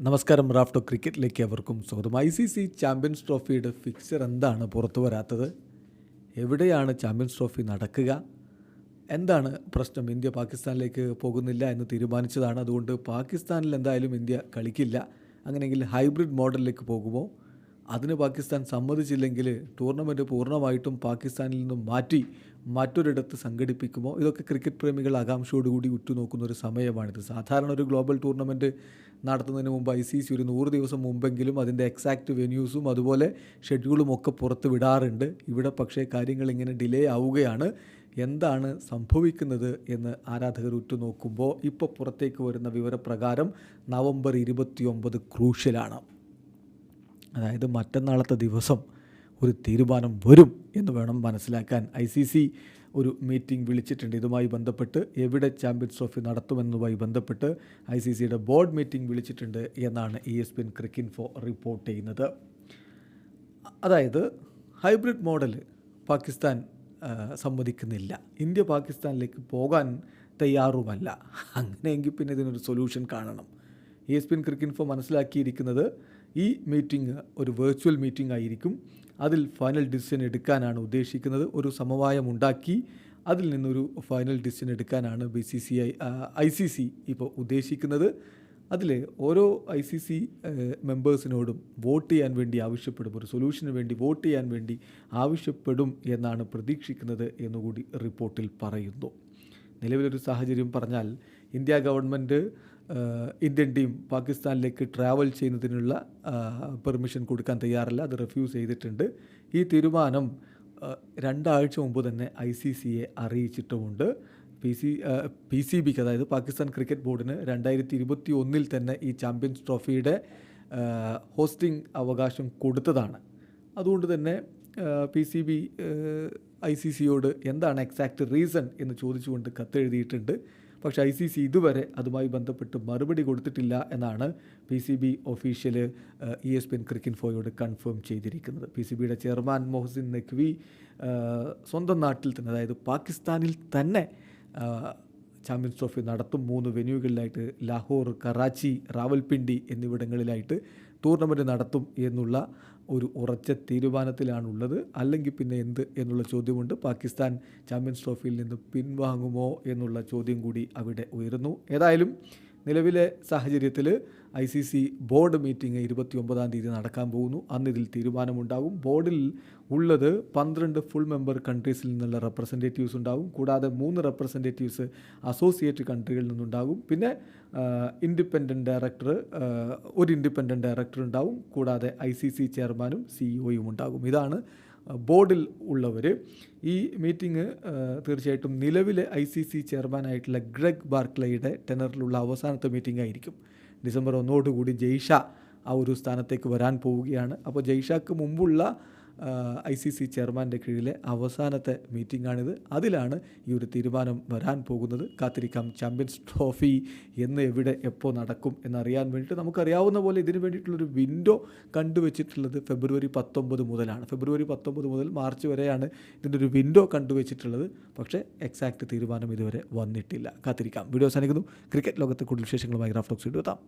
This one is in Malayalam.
നമസ്കാരം. റാഫ്റ്റോ ക്രിക്കറ്റിലേക്ക് അവർക്കും സ്വാഗതം. ICC ചാമ്പ്യൻസ് ട്രോഫിയുടെ ഫിക്സർ എന്താണ് പുറത്തു വരാത്തത്? എവിടെയാണ് ചാമ്പ്യൻസ് ട്രോഫി നടക്കുക? എന്താണ് പ്രശ്നം? ഇന്ത്യ പാകിസ്ഥാനിലേക്ക് പോകുന്നില്ല എന്ന് തീരുമാനിച്ചതാണ്. അതുകൊണ്ട് പാകിസ്ഥാനിൽ എന്തായാലും ഇന്ത്യ കളിക്കില്ല. അങ്ങനെയെങ്കിൽ ഹൈബ്രിഡ് മോഡലിലേക്ക് പോകുമോ? അതിന് പാകിസ്ഥാൻ സമ്മതിച്ചില്ലെങ്കിൽ ടൂർണമെൻറ്റ് പൂർണ്ണമായിട്ടും പാകിസ്ഥാനിൽ നിന്നും മാറ്റി മറ്റൊരിടത്ത് സംഘടിപ്പിക്കുമോ? ഇതൊക്കെ ക്രിക്കറ്റ് പ്രേമികൾ ആകാംക്ഷയോടുകൂടി ഉറ്റുനോക്കുന്ന ഒരു സമയമാണിത്. സാധാരണ ഒരു ഗ്ലോബൽ ടൂർണമെൻറ്റ് നടത്തുന്നതിന് മുമ്പ് ICC ഒരു 100 ദിവസം മുമ്പെങ്കിലും അതിൻ്റെ എക്സാക്റ്റ് വെന്യൂസും അതുപോലെ ഷെഡ്യൂളും ഒക്കെ പുറത്ത് വിടാറുണ്ട്. ഇവിടെ പക്ഷേ കാര്യങ്ങൾ ഇങ്ങനെ ഡിലേ ആവുകയാണ്. എന്താണ് സംഭവിക്കുന്നത് എന്ന് ആരാധകർ ഉറ്റുനോക്കുമ്പോൾ ഇപ്പോൾ പുറത്തേക്ക് വരുന്ന വിവരപ്രകാരം നവംബർ 29 ക്രൂഷ്യലാണ്. അതായത് മറ്റന്നാളത്തെ ദിവസം ഒരു തീരുമാനം വരും എന്ന് വേണം മനസ്സിലാക്കാൻ. ICC ഒരു മീറ്റിംഗ് വിളിച്ചിട്ടുണ്ട്. ഇതുമായി ബന്ധപ്പെട്ട് എവിടെ ചാമ്പ്യൻസ് ട്രോഫി നടത്തുമെന്നതുമായി ബന്ധപ്പെട്ട് ICCയുടെ ബോർഡ് മീറ്റിംഗ് വിളിച്ചിട്ടുണ്ട് എന്നാണ് ESPN ക്രിക്കിൻഫോ റിപ്പോർട്ട് ചെയ്യുന്നത്. അതായത് ഹൈബ്രിഡ് മോഡൽ പാകിസ്ഥാൻ സമ്മതിക്കുന്നില്ല. ഇന്ത്യ പാകിസ്ഥാനിലേക്ക് പോകാൻ തയ്യാറുമല്ല. അങ്ങനെയെങ്കിൽ പിന്നെ ഇതിനൊരു സൊല്യൂഷൻ കാണണം. ESPN ക്രിക്കിൻഫോ മനസ്സിലാക്കിയിരിക്കുന്നത് ഈ മീറ്റിംഗ് ഒരു വെർച്വൽ മീറ്റിംഗ് ആയിരിക്കും. അതിൽ ഫൈനൽ ഡിസിഷൻ എടുക്കാനാണ് ഉദ്ദേശിക്കുന്നത്. ഒരു സമവായം ഉണ്ടാക്കി അതിൽ നിന്നൊരു ഫൈനൽ ഡിസിഷൻ എടുക്കാനാണ് ICC ഇപ്പോൾ ഉദ്ദേശിക്കുന്നത്. അതിൽ ഓരോ ICC മെമ്പേഴ്സിനോടും വോട്ട് ചെയ്യാൻ വേണ്ടി ആവശ്യപ്പെടും. ഒരു സൊല്യൂഷന് വേണ്ടി വോട്ട് ചെയ്യാൻ വേണ്ടി ആവശ്യപ്പെടും എന്നാണ് പ്രതീക്ഷിക്കുന്നത് എന്നുകൂടി റിപ്പോർട്ടിൽ പറയുന്നു. നിലവിലൊരു സാഹചര്യം പറഞ്ഞാൽ ഇന്ത്യ ഗവൺമെൻറ് ഇന്ത്യൻ ടീം പാകിസ്ഥാനിലേക്ക് ട്രാവൽ ചെയ്യുന്നതിനുള്ള പെർമിഷൻ കൊടുക്കാൻ തയ്യാറല്ല. അത് റിഫ്യൂസ് ചെയ്തിട്ടുണ്ട്. ഈ തീരുമാനം 2 ആഴ്ച മുമ്പ് തന്നെ ICCയെ അറിയിച്ചിട്ടുമുണ്ട്. PCBക്ക് അതായത് പാകിസ്ഥാൻ ക്രിക്കറ്റ് ബോർഡിന് 2021 തന്നെ ഈ ചാമ്പ്യൻസ് ട്രോഫിയുടെ ഹോസ്റ്റിംഗ് അവകാശം കൊടുത്തതാണ്. അതുകൊണ്ട് തന്നെ PCB ICCയോട് എന്താണ് എക്സാക്റ്റ് റീസൺ എന്ന് ചോദിച്ചുകൊണ്ട് കത്തെഴുതിയിട്ടുണ്ട്. പക്ഷേ ICC ഇതുവരെ അതുമായി ബന്ധപ്പെട്ട് മറുപടി കൊടുത്തിട്ടില്ല എന്നാണ് PCB ഒഫീഷ്യൽ ESPN ക്രിക്കിൻഫോയോട് കൺഫേം ചെയ്തിരിക്കുന്നത്. PCBയുടെ ചെയർമാൻ മൊഹസിൻ നഖ്വി സ്വന്തം നാട്ടിൽ തന്നെ അതായത് പാകിസ്ഥാനിൽ തന്നെ ചാമ്പ്യൻസ് ട്രോഫി നടത്തും. 3 വെന്യൂകളിലായിട്ട് ലാഹോർ, കറാച്ചി, റാവൽപിണ്ടി എന്നിവിടങ്ങളിലായിട്ട് ടൂർണമെൻറ്റ് നടത്തും എന്നുള്ള ഒരു ഉറച്ച തീരുമാനത്തിലാണുള്ളത്. അല്ലെങ്കിൽ പിന്നെ എന്ത് എന്നുള്ള ചോദ്യമുണ്ട്. പാകിസ്ഥാൻ ചാമ്പ്യൻസ് ട്രോഫിയിൽ നിന്ന് പിൻവാങ്ങുമോ എന്നുള്ള ചോദ്യം കൂടി അവിടെ ഉയരുന്നു. ഏതായാലും നിലവിലെ സാഹചര്യത്തിൽ ICC ബോർഡ് മീറ്റിംഗ് 29-ാം തീയതി നടക്കാൻ പോകുന്നു. അന്ന് ഇതിൽ തീരുമാനമുണ്ടാകും. ബോർഡിൽ ഉള്ളത് 12 ഫുൾ മെമ്പർ കൺട്രീസിൽ നിന്നുള്ള റെപ്രസെൻറ്റേറ്റീവ്സ് ഉണ്ടാകും. കൂടാതെ 3 റെപ്രസെൻറ്റേറ്റീവ്സ് അസോസിയേറ്റ് കൺട്രികളിൽ നിന്നുണ്ടാകും. പിന്നെ ഇൻഡിപെൻഡൻറ്റ് ഡയറക്ടർ ഉണ്ടാവും. കൂടാതെ ICC ചെയർമാനും CEOയും ഉണ്ടാകും. ഇതാണ് ബോർഡിൽ ഉള്ളവർ. ഈ മീറ്റിംഗ് തീർച്ചയായിട്ടും നിലവിലെ ICC ചെയർമാനായിട്ടുള്ള ഗ്രെഗ് ബാർക്ലേയുടെ ടെനറിലുള്ള അവസാനത്തെ മീറ്റിംഗ് ആയിരിക്കും. ഡിസംബർ 1 ജയ്ഷ ആ ഒരു സ്ഥാനത്തേക്ക് വരാൻ പോവുകയാണ്. അപ്പോൾ ജയ്ഷക്ക് മുമ്പുള്ള ICC ചെയർമാൻ്റെ കീഴിലെ അവസാനത്തെ മീറ്റിംഗാണിത്. അതിലാണ് ഈ ഒരു തീരുമാനം വരാൻ പോകുന്നത്. കാത്തിരിക്കാം. ചാമ്പ്യൻസ് ട്രോഫി എന്ന് എവിടെ എപ്പോൾ നടക്കും എന്നറിയാൻ വേണ്ടിയിട്ട് നമുക്കറിയാവുന്ന പോലെ ഇതിന് വേണ്ടിയിട്ടുള്ളൊരു വിൻഡോ കണ്ടുവച്ചിട്ടുള്ളത് ഫെബ്രുവരി 19 മുതലാണ്. ഫെബ്രുവരി 19 മുതൽ മാർച്ച് വരെയാണ് ഇതിൻ്റെ ഒരു വിൻഡോ കണ്ടുവച്ചിട്ടുള്ളത്. പക്ഷേ എക്സാക്റ്റ് തീരുമാനം ഇതുവരെ വന്നിട്ടില്ല. കാത്തിരിക്കാം. വീഡിയോ അവസാനിക്കുന്നു. ക്രിക്കറ്റ് ലോകത്തെ കൂടുതൽ വിശേഷങ്ങളുമായി റാഫ്റ്റോക്സ് എത്താം.